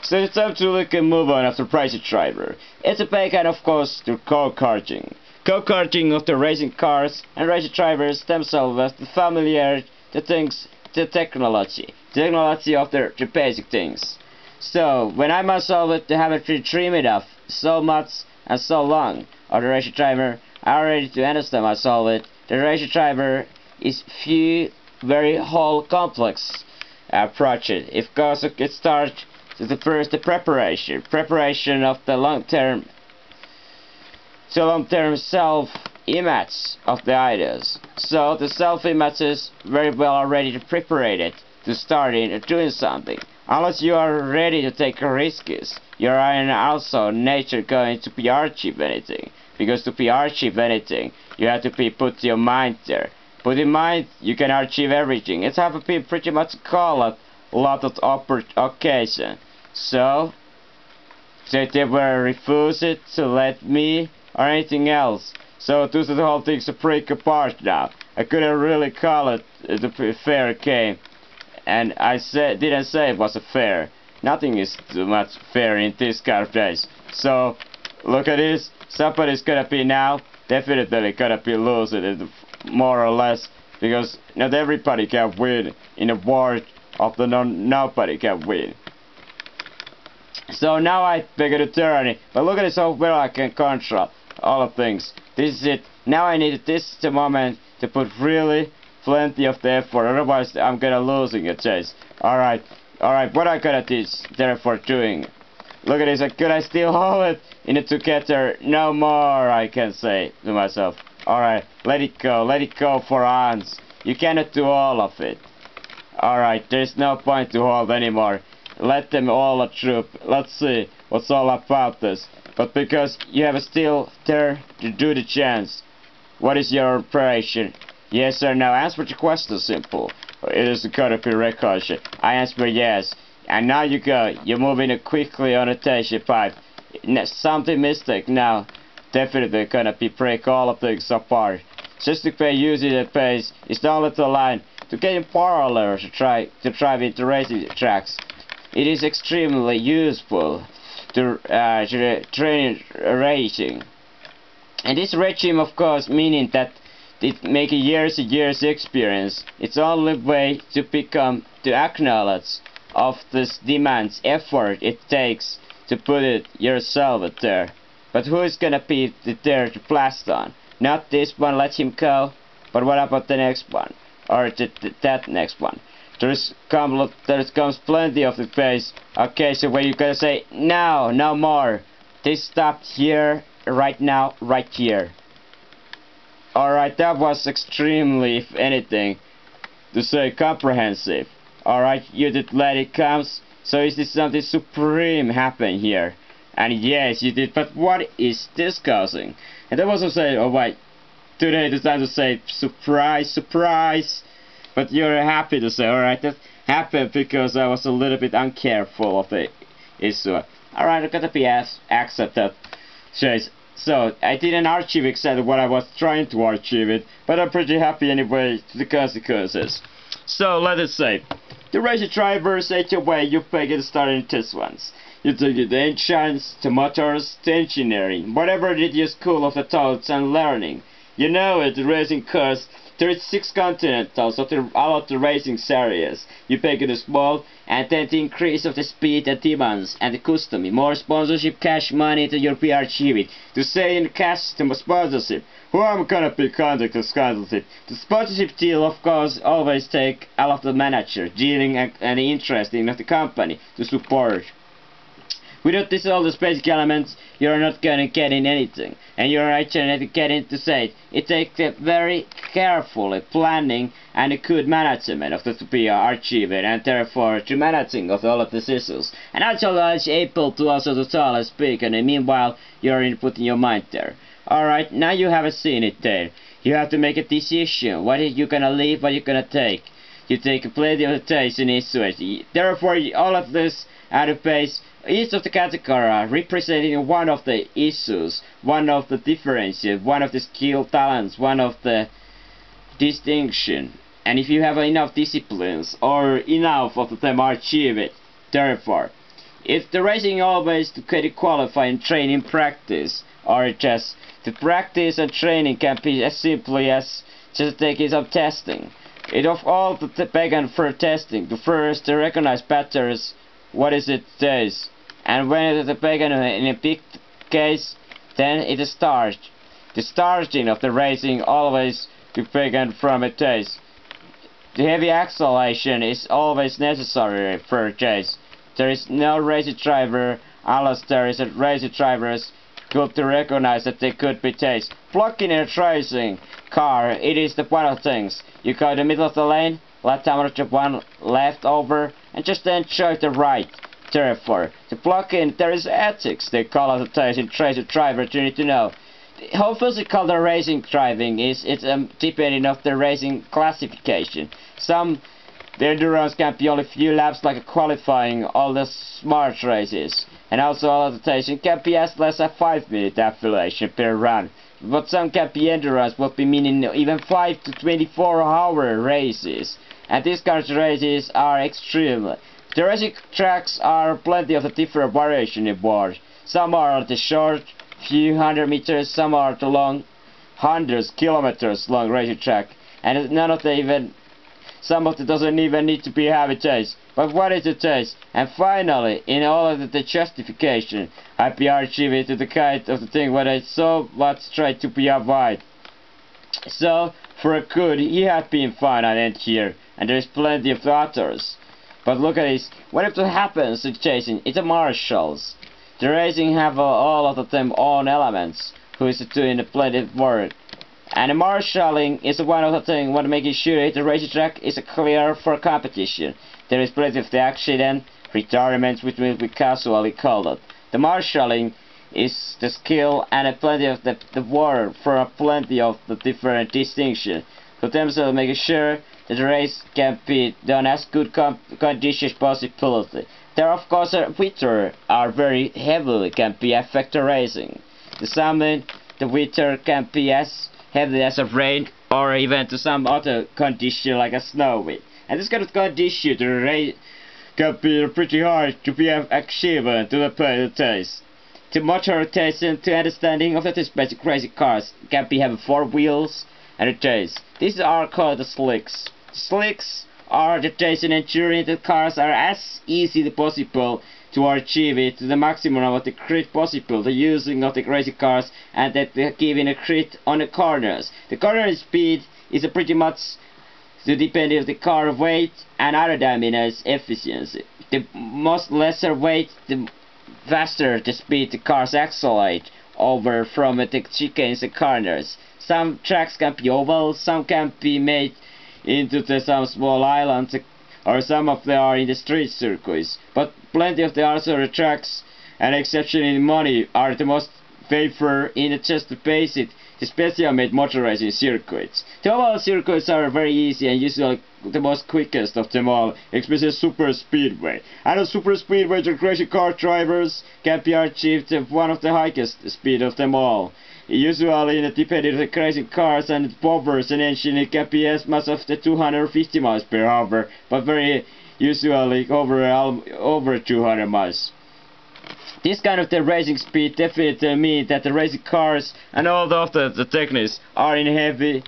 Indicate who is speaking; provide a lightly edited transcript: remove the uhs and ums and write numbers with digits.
Speaker 1: So it's time to look and move on after Price Driver. It's a backhand, of course, to go-karting. Go-karting of the racing cars and race drivers themselves as the familiar, the things, the technology of the basic things. So when I myself haven't dreamed of so much and so long of the race driver, I already to understand myself that the race driver is few very whole complex project. If course it starts to the preparation of the long-term self-image of the ideas. So the self-image is very well already prepared to start in doing something. Unless you are ready to take risks, you are also nature going to be achieve anything. Because to be achieve anything, you have to put your mind there. Put in mind, you can achieve everything. It's have been pretty much called a lot of occasion. So they were refused to let me or anything else. So this the whole thing's a break apart now. I couldn't really call it the fair game. And I didn't say it was a fair. Nothing is too much fair in this kind of days. So look at this. Somebody's gonna be now definitely gonna be losing it, more or less, because not everybody can win in a world of the nobody can win. So now I begin to turn it, but look at this how well I can control all of things. This is it. Now I need this the moment to put really plenty of the effort, otherwise I'm gonna losing a chase. Alright, what I gotta teach therefore doing? Look at this, could I still hold it in it together? No more, I can say to myself. Alright, let it go for once. You cannot do all of it. Alright, there's no point to hold anymore. Let them all a troop. Let's see what's all about this. But because you have still there to do the chance. What is your operation? Yes or no? Answer the question simple. It is gonna be recursion. I answer yes. And now you go. You're moving quickly on a station pipe. Something mistake now. Definitely gonna be break all of things apart. Just to pay using the pace is the only line to get in parallel to drive into racing tracks. It is extremely useful to train racing. And this regime, of course, meaning that it makes years and years experience. It's the only way to become to acknowledge of this demands effort it takes to put it yourself there. But who is gonna be there to blast on? Not this one, let him go. But what about the next one? Or that next one? There comes plenty of the pace. Okay, so where you gonna say no more. This stopped here, right now, right here. Alright, that was extremely, if anything, to say comprehensive. Alright, you did let it come. So is this something supreme happen here? And yes, you did, but what is this causing? And I also say, oh wait, today it's time to say surprise, surprise. But you're happy to say, alright, that happened because I was a little bit uncareful of the issue. Alright, I gotta be accept that. So, I didn't achieve exactly what I was trying to achieve it, but I'm pretty happy anyway to the consequences. So, let us say, the race drivers ate away, you get started in this ones. You took the engines, the motors, the engineering, whatever did your school of the thoughts and learning. You know it, the racing cars, 36 continentals of all of the racing series. You pick it small, and then the increase of the speed and demands and the custom. More sponsorship, cash money to your PR achieve to say in cash to sponsorship. Who am gonna be contact the sponsorship? The sponsorship deal, of course, always take all of the manager dealing and interest in the company to support. Without this all these basic elements, you're not gonna get in anything. And you're actually getting to say it. It takes a very carefully planning and a good management of the PR achievement and therefore to managing of all of these issues. And actually able to also to tell and speak, and meanwhile you're putting your mind there. Alright, now you have seen it there. You have to make a decision. What are you gonna leave, what are you gonna take? You take plenty of the taste in issues. Therefore all of this at a base, each of the category representing one of the issues, one of the differences, one of the skill talents, one of the distinction. And if you have enough disciplines or enough of them achieve it, therefore If the racing always to get qualifying training practice, or just the practice and training can be as simply as just taking some testing. It of all the began for testing, the first to recognize patterns, what is it says, and when it began in a big case, then it starts. The starting of the racing always to begin from a chase. The heavy acceleration is always necessary for a chase. There is no racing driver unless there is a racing driver's good to recognize that they could be chased. Blocking in a racing car, it is the one of things. You go in the middle of the lane, let time to one left over, and just enjoy the right. Therefore, to block in, there is ethics. They call it the chase in racing driver. You need to know how physical the racing driving is. It's depending on the racing classification. Some the endurance can be only few laps, like qualifying all the smart races, and also all of the station can be as less as 5-minute affiliation per run. But some can be endurance, will be meaning even 5 to 24-hour races, and these kind of races are extreme. The racing tracks are plenty of the different variation involved. Some are the short, few hundred meters, some are the long, hundreds kilometers long racing track, and none of them even. Some of it doesn't even need to be heavy chase. But what is the chase? And finally, in all of the justification, I be achieved to the kind of the thing what I so much try to be avoid. So, for a good, he had been fine and end here, and there is plenty of others. But look at this, what if it happens to chasing? It's a marshals. The racing have all of them own elements, who is doing the plenty of work. And the marshalling is one of the things what making sure the racetrack is clear for competition. There is plenty of the accident, retirements which will be casually called. The marshalling is the skill and plenty of the work for plenty of the different distinction. For themselves making sure that the race can be done as good conditions possibility. There of course weather are very heavily can be affect the racing. The summer the weather can be as heavily as of rain, or even to some other condition like a snowy. And this kind of condition, the rain can be pretty hard to be achieved to the taste. The motorization to understanding of the basic racing cars can be have 4 wheels and a chase. These are called the slicks. Slicks are the chase and ensuring the cars are as easy as possible to achieve it to the maximum of the grid possible, the using of the racing cars, and that they giving a grid on the corners. The corner speed is pretty much depending on the car weight and aerodynamics efficiency. The most lesser weight, the faster the speed the cars accelerate over from the chicanes and corners. Some tracks can be oval, some can be made into some small islands, or some of them are in the street circuits, but plenty of the other tracks, and exception in money, are the most favored in just the basic, the special made motor racing circuits. The oval circuits are very easy and usually the most quickest of them all, especially super speedway. And the super speedway, the racing car drivers can be achieved at one of the highest speed of them all. Usually, in the depending on the racing cars and powers and engine, it can be as much as the 250 miles per hour, but very usually over 200 miles. This kind of the racing speed definitely means that the racing cars and all of the techniques are in heavy